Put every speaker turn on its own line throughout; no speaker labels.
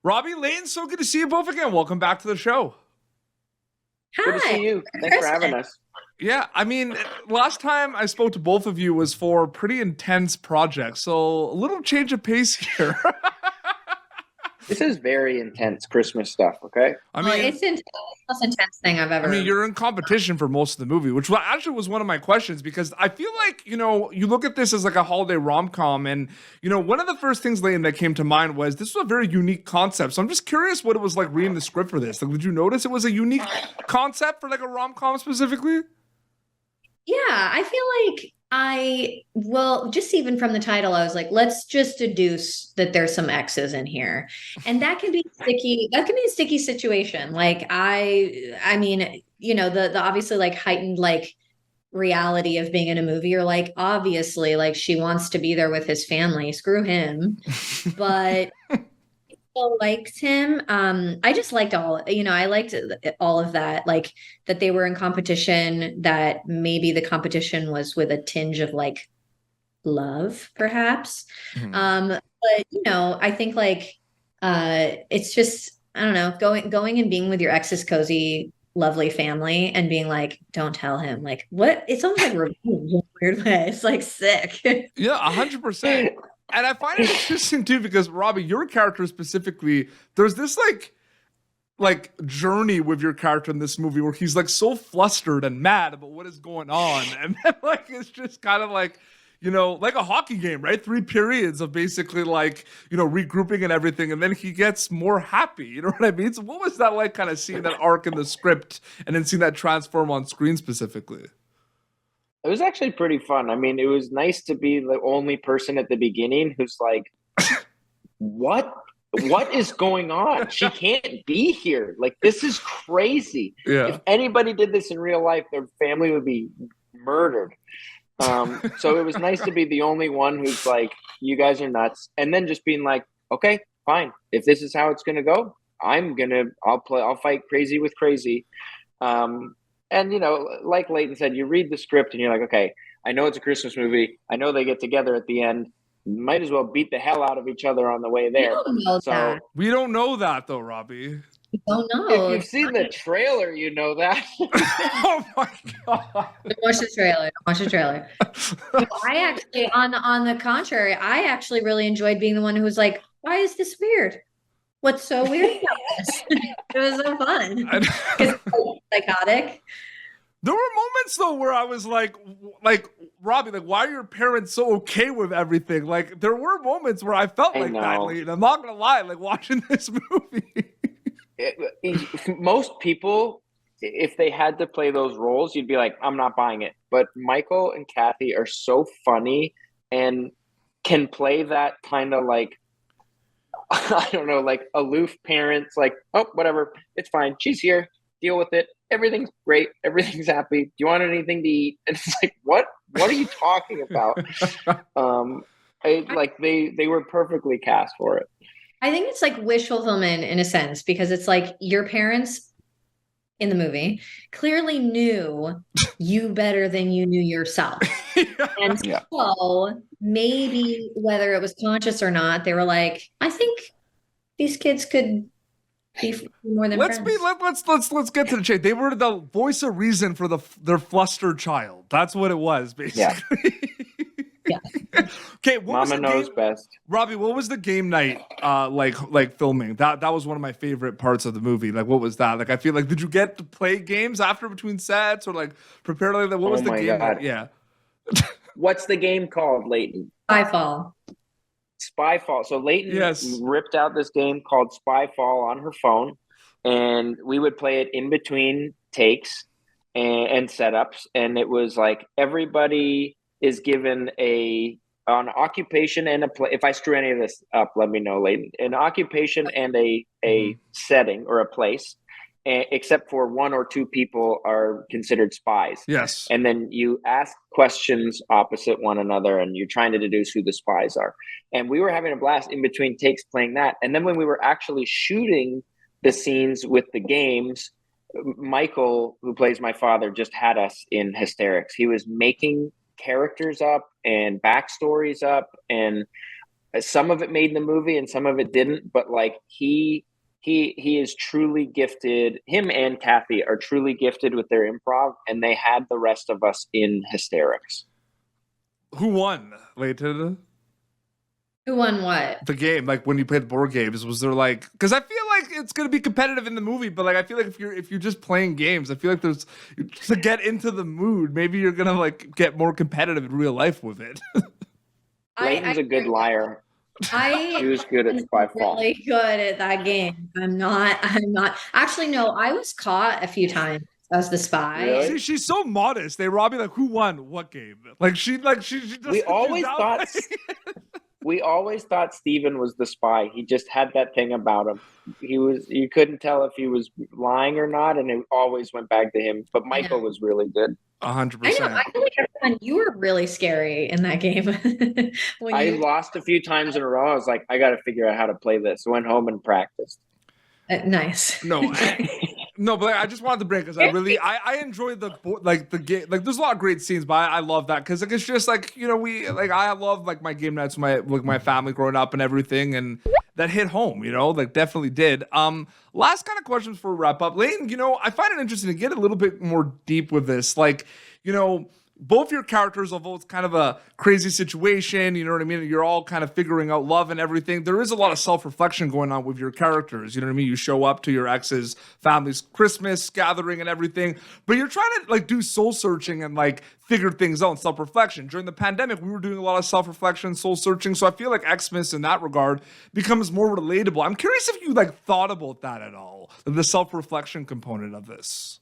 Robbie, Leighton, so good to see you both again. Welcome back to the show.
Good to
Hi.
see you. Thanks for having us.
Yeah, I mean, last time I spoke to both of you was for a pretty intense project, so a little change of pace here.
This is very intense Christmas stuff, okay?
I
Well,
mean,
it's the most intense thing I've ever.
you're in competition for most of the movie, which actually was one of my questions because I feel like, you look at this as like a holiday rom-com and, one of the first things, Leighton, that came to mind was this was a very unique concept. So I'm just curious what it was like reading the script for this. Like, did you notice it was a unique concept for like a rom-com specifically?
Yeah, I feel like just even from the title, I was like, let's just deduce that there's some X's in here. And that can be sticky. That can be a sticky situation. Like I mean, the obviously like heightened like reality of being in a movie, or like obviously like she wants to be there with his family. Screw him. But still liked him. I just liked I liked all of that, like that they were in competition, that maybe the competition was with a tinge of like love, perhaps.
Mhm.
But I think like it's just, I don't know, going and being with your ex's cozy, lovely family and being like, don't tell him. Like, what? It's almost like revenge in a weird way. It's like sick.
Yeah, 100%. And I find it interesting too because Robbie, your character specifically, there's this like journey with your character in this movie where he's like so flustered and mad about what is going on, and then like it's just kind of like like a hockey game, right? 3 periods of basically like regrouping and everything, and then he gets more happy. You know what I mean? So what was that like, kind of seeing that arc in the script and then seeing that transform on screen specifically?
It was actually pretty fun. I mean, it was nice to be the only person at the beginning who's like, what? What is going on? She can't be here. Like, this is crazy.
Yeah.
If anybody did this in real life, their family would be murdered. So it was nice to be the only one who's like, you guys are nuts. And then just being like, okay, fine. If this is how it's going to go, I'll fight crazy with crazy. And like Leighton said, you read the script and you're like, okay, I know it's a Christmas movie. I know they get together at the end. Might as well beat the hell out of each other on the way there. So
we don't know that though, Robbie.
You don't know.
If you've seen the trailer, you know that.
Oh my god!
Watch the trailer. Watch the trailer. I actually, on the contrary, I actually really enjoyed being the one who was like, "Why is this weird? What's so weird about this?" It was so fun because psychotic.
There were moments though where I was like Robbie, like, why are your parents so okay with everything? Like, there were moments where I felt like that. Like, I'm not gonna lie, like watching this movie.
Most people, if they had to play those roles, you'd be like, I'm not buying it. But Michael and Kathy are so funny and can play that kind of like, I don't know, like aloof parents, like, oh, whatever, it's fine. She's here. Deal with it. Everything's great. Everything's happy. Do you want anything to eat? And it's like, what are you talking about? They were perfectly cast for it.
I think it's like wish fulfillment in a sense, because it's like your parents in the movie clearly knew you better than you knew yourself. And so maybe whether it was conscious or not, they were like, I think these kids could be more than
let's
friends.
let's get to the chase. They were the voice of reason for their flustered child. That's what it was, basically.
Yeah.
Okay,
Mama knows best.
Robbie, what was the game night like filming? That was one of my favorite parts of the movie. Like, what was that? Like, I feel like, did you get to play games after between sets or like prepare like that? What was the game night? Yeah.
What's the game called, Leighton? Spyfall. So Leighton ripped out this game called Spyfall on her phone, and we would play it in between takes and setups. And it was like everybody is given an occupation and a play. If I screw any of this up, let me know, Leighton. An occupation and a setting or a place, except for 1 or 2 people are considered spies.
Yes.
And then you ask questions opposite one another, and you're trying to deduce who the spies are. And we were having a blast in between takes playing that. And then when we were actually shooting the scenes with the games, Michael, who plays my father, just had us in hysterics. He was making characters up and backstories up, and some of it made the movie and some of it didn't, but like he is truly gifted. Him and Kathy are truly gifted with their improv, and they had the rest of us in hysterics.
Who won, Leighton?
Who won what?
The game, like when you played board games, was there like, because I feel like it's gonna be competitive in the movie, but like I feel like if you're just playing games, I feel like there's to get into the mood, maybe you're gonna like get more competitive in real life with it.
Leighton's a good liar. He was good at Spyfall.
Really good at that game. I'm not. Actually, no, I was caught a few times as the spy.
Really?
See, she's so modest. They Robbie like, who won what game? Like she just,
We always thought we always thought Steven was the spy. He just had that thing about him. You couldn't tell if he was lying or not, and it always went back to him. But Michael was really good.
100%.
I know. I feel like everyone, you were really scary in that game.
I lost a few times in a row. I was like, I got to figure out how to play this. Went home and practiced.
Nice.
No, but I just wanted to bring because I enjoyed the game. Like, there's a lot of great scenes, but I love that because like it's just like, you know, I love like my game nights with my family growing up and everything, and that hit home, you know, like definitely did. Last kind of questions for a wrap up, Leighton. You know, I find it interesting to get a little bit more deep with this, like, you know. Both your characters, although it's kind of a crazy situation, you know what I mean? You're all kind of figuring out love and everything. There is a lot of self-reflection going on with your characters. You know what I mean? You show up to your ex's family's Christmas gathering and everything, but you're trying to like do soul searching and like figure things out and self-reflection. During the pandemic, we were doing a lot of self-reflection, soul searching. So I feel like EXmas in that regard becomes more relatable. I'm curious if you like thought about that at all, the self-reflection component of this.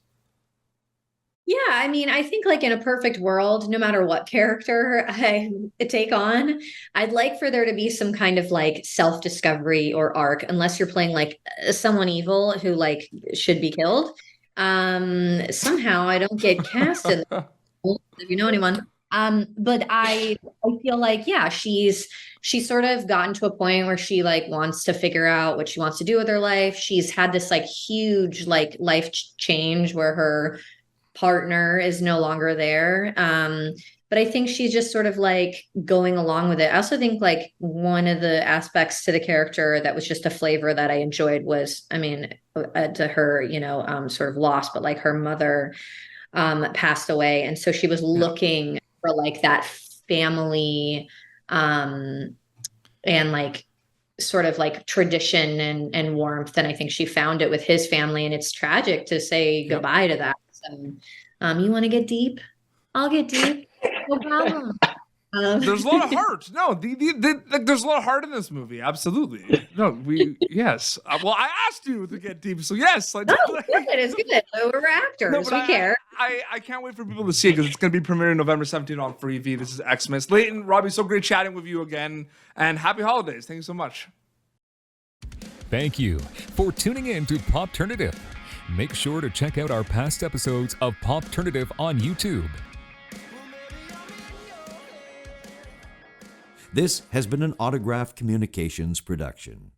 Yeah, I mean, I think like in a perfect world, no matter what character I take on, I'd like for there to be some kind of like self-discovery or arc, unless you're playing like someone evil who like should be killed. Somehow I don't get cast in if you know anyone. But I feel like, yeah, she's sort of gotten to a point where she like wants to figure out what she wants to do with her life. She's had this like huge like life change where her partner is no longer there. But I think she's just sort of like going along with it. I also think like one of the aspects to the character that was just a flavor that I enjoyed was, I mean, to her, you know, sort of lost, but like her mother passed away. And so she was looking for like that family and like sort of like tradition and warmth. And I think she found it with his family, and it's tragic to say goodbye to that. So, you want to get deep? I'll get deep. No problem.
There's a lot of heart. No, there's a lot of heart in this movie. Absolutely. No, yes. Well, I asked you to get deep, so yes.
Good. It's good. We're actors. No, we care.
I can't wait for people to see it because it's going to be premiering November 17th on Freevee. This is EXmas. Leighton, Robbie, so great chatting with you again, and happy holidays. Thank you so much.
Thank you for tuning in to Popternative. Make sure to check out our past episodes of Popternative on YouTube.
This has been an Autograph Communications production.